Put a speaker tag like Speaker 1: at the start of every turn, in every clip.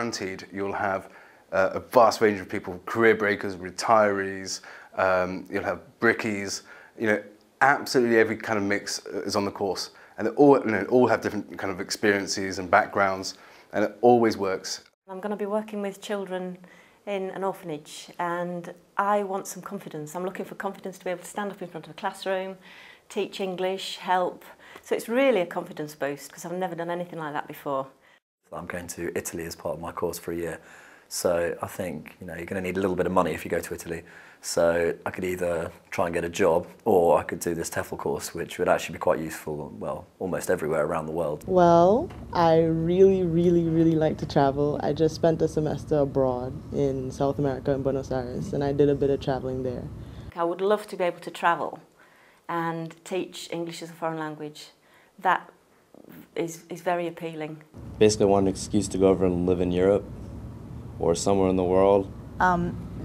Speaker 1: guaranteed you'll have a vast range of people, career breakers, retirees, you'll have brickies, you know, absolutely every kind of mix is on the course. And they all, you know, all have different kind of experiences and backgrounds, and it always works.
Speaker 2: I'm going to be working with children in an orphanage, and I want some confidence. I'm looking for confidence to be able to stand up in front of a classroom, teach English, help. So it's really a confidence boost because I've never done anything like that before.
Speaker 3: I'm going to Italy as part of my course for a year. So I think, you know, you're going to need a little bit of money if you go to Italy. So I could either try and get a job, or I could do this TEFL course, which would actually be quite useful, well, almost everywhere around the world.
Speaker 4: Well, I really like to travel. I just spent a semester abroad in South America in Buenos Aires, and I did a bit of traveling there.
Speaker 2: I would love to be able to travel and teach English as a foreign language. That is very appealing.
Speaker 5: Basically, I want an excuse to go over and live in Europe or somewhere in the world.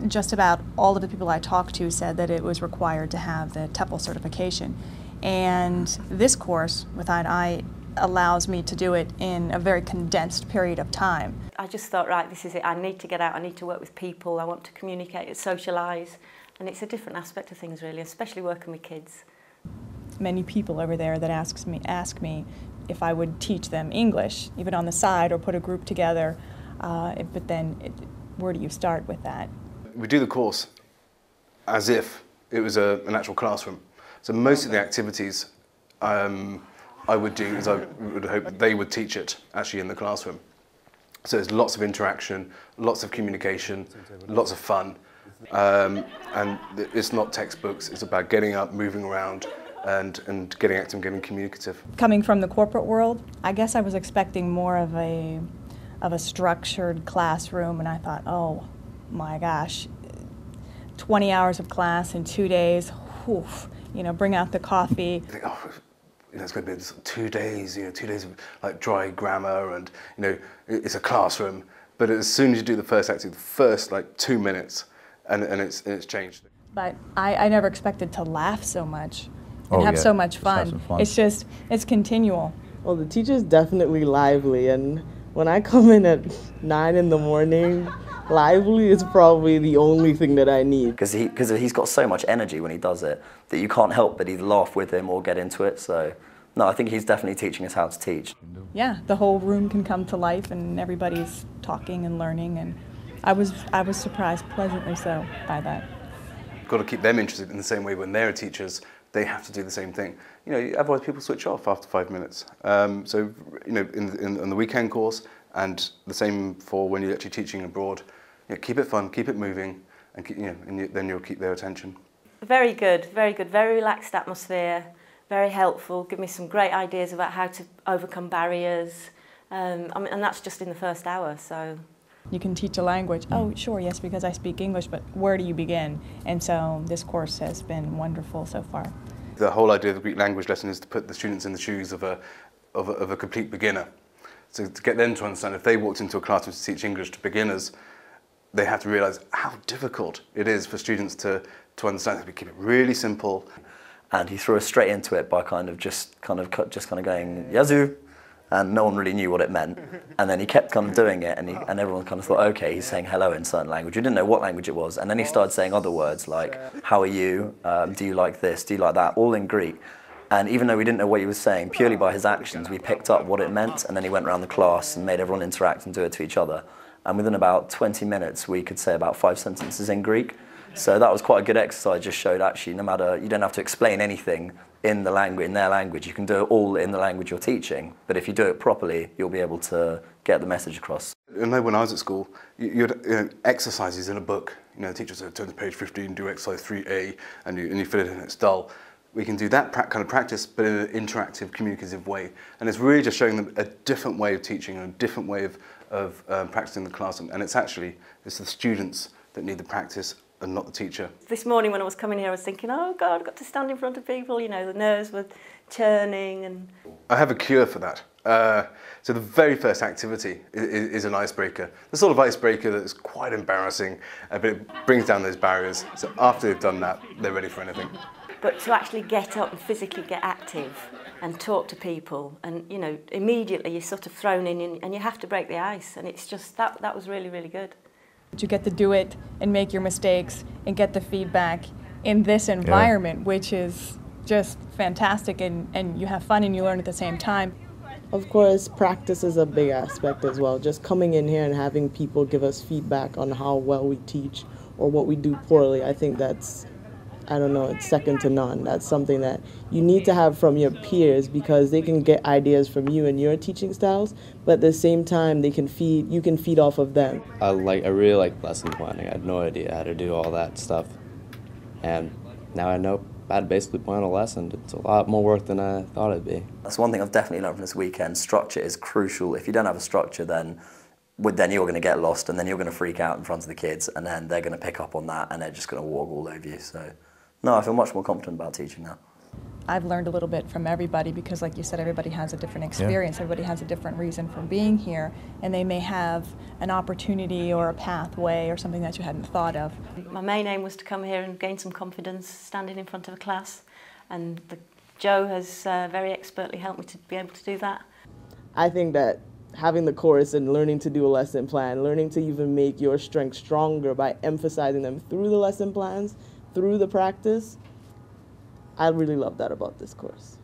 Speaker 6: Just about all of the people I talked to said that it was required to have the TEFL certification. And this course with I allows me to do it in a very condensed period of time.
Speaker 2: I just thought, right, this is it. I need to get out, I need to work with people, I want to communicate, socialise. And it's a different aspect of things really, especially working with kids.
Speaker 6: Many people over there that ask me if I would teach them English, even on the side, or put a group together. But then, where do you start with that?
Speaker 1: We do the course as if it was an actual classroom. So most of the activities I would do is I would hope that they would teach it actually in the classroom. So there's lots of interaction, lots of communication, lots of fun. And it's not textbooks, it's about getting up, moving around, and getting active and getting communicative.
Speaker 6: Coming from the corporate world, I guess I was expecting more of a structured classroom, and I thought, oh my gosh, 20 hours of class in 2 days, whew, you know, bring out the coffee.
Speaker 1: I think, oh, you know, it's going to be 2 days, you know, 2 days of like dry grammar, and you know, it's a classroom. But as soon as you do the first activity, the first like 2 minutes, and it's changed.
Speaker 6: But I never expected to laugh so much and have so much fun. It's continual.
Speaker 4: Well, the teacher's definitely lively, and when I come in at 9 in the morning, lively is probably the only thing that I need.
Speaker 3: Because he's got so much energy when he does it that you can't help but either laugh with him or get into it. So, no, I think he's definitely teaching us how to teach.
Speaker 6: Yeah, the whole room can come to life and everybody's talking and learning, and I was surprised pleasantly so by that.
Speaker 1: You've got to keep them interested in the same way. When they're teachers, they have to do the same thing. You know, otherwise people switch off after 5 minutes. So, you know, in the weekend course, and the same for when you're actually teaching abroad, you know, keep it fun, keep it moving, and keep, you know, then you'll keep their attention.
Speaker 2: Very good, very relaxed atmosphere, very helpful. Give me some great ideas about how to overcome barriers, and that's just in the first hour. So.
Speaker 6: You can teach a language. Oh, sure, yes, because I speak English, but where do you begin? And so this course has been wonderful so far.
Speaker 1: The whole idea of the Greek language lesson is to put the students in the shoes of a complete beginner. So to get them to understand, if they walked into a classroom to teach English to beginners, they have to realise how difficult it is for students to understand. We keep it really simple.
Speaker 3: And he threw us straight into it by just kind of going yazoo, and no one really knew what it meant. And then he kept kind of doing it, and everyone kind of thought, okay, he's saying hello in certain language. We didn't know what language it was, and then he started saying other words like, how are you, do you like this, do you like that, all in Greek. And even though we didn't know what he was saying, purely by his actions, we picked up what it meant, and then he went around the class and made everyone interact and do it to each other. And within about 20 minutes, we could say about 5 sentences in Greek. So that was quite a good exercise, just showed actually no matter, you don't have to explain anything in their language, you can do it all in the language you're teaching. But if you do it properly, you'll be able to get the message across.
Speaker 1: I know when I was at school, you had exercises in a book. You know, the teachers would turn to page 15, do exercise 3A, and you fill it in, it's dull. We can do that kind of practice, but in an interactive, communicative way. And it's really just showing them a different way of teaching and a different way of practicing the class. And it's the students that need the practice and not the teacher. This
Speaker 2: morning when I was coming here, I was thinking, oh God, I've got to stand in front of people, you know, the nerves were churning. And
Speaker 1: I have a cure for that. So the very first activity is an icebreaker. The sort of icebreaker that's quite embarrassing, but it brings down those barriers. So after they've done that, they're ready for anything.
Speaker 2: but to actually get up and physically get active and talk to people, and you know, immediately you're sort of thrown in and you have to break the ice, and it's just that was really, really good.
Speaker 6: You get to do it and make your mistakes and get the feedback in this environment, which is just fantastic, and you have fun and you learn at the same time.
Speaker 4: Of course, practice is a big aspect as well. Just coming in here and having people give us feedback on how well we teach or what we do poorly, I think that's, I don't know, it's second to none. That's something that you need to have from your peers, because they can get ideas from you and your teaching styles, but at the same time you can feed off of them.
Speaker 5: I really like lesson planning. I had no idea how to do all that stuff, and now I know how to basically plan a lesson. It's a lot more work than I thought it'd be.
Speaker 3: That's one thing I've definitely learned from this weekend. Structure is crucial. If you don't have a structure, then you're going to get lost, and then you're going to freak out in front of the kids, and then they're going to pick up on that, and they're just going to walk all over you. So, no, I feel much more confident about teaching now.
Speaker 6: I've learned a little bit from everybody because, like you said, everybody has a different experience. Everybody has a different reason for being here, and they may have an opportunity or a pathway or something that you hadn't thought of.
Speaker 2: My main aim was to come here and gain some confidence standing in front of a class, and Joe has very expertly helped me to be able to do that.
Speaker 4: I think that having the course and learning to do a lesson plan, learning to even make your strengths stronger by emphasizing them through the lesson plans, through the practice, I really love that about this course.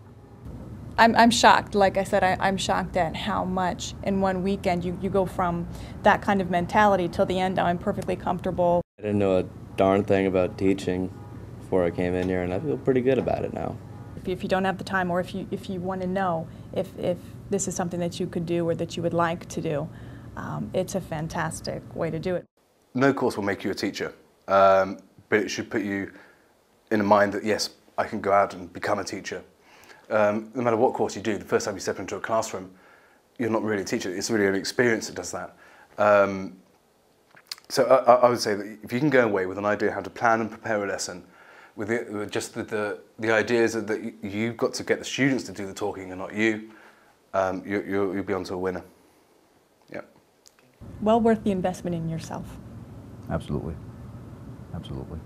Speaker 6: I'm shocked. Like I said, I'm shocked at how much in one weekend you go from that kind of mentality till the end. Now I'm perfectly comfortable.
Speaker 5: I didn't know a darn thing about teaching before I came in here, and I feel pretty good about it now.
Speaker 6: If you don't have the time, or if you want to know if this is something that you could do or that you would like to do, it's a fantastic way to do it.
Speaker 1: No course will make you a teacher, but it should put you in a mind that, yes, I can go out and become a teacher. No matter what course you do, the first time you step into a classroom, you're not really a teacher. It's really an experience that does that. So I would say that if you can go away with an idea how to plan and prepare a lesson, with just the ideas that you've got to get the students to do the talking and not you, you'll be onto a winner. Yeah.
Speaker 6: Well worth the investment in yourself.
Speaker 7: Absolutely. Absolutely.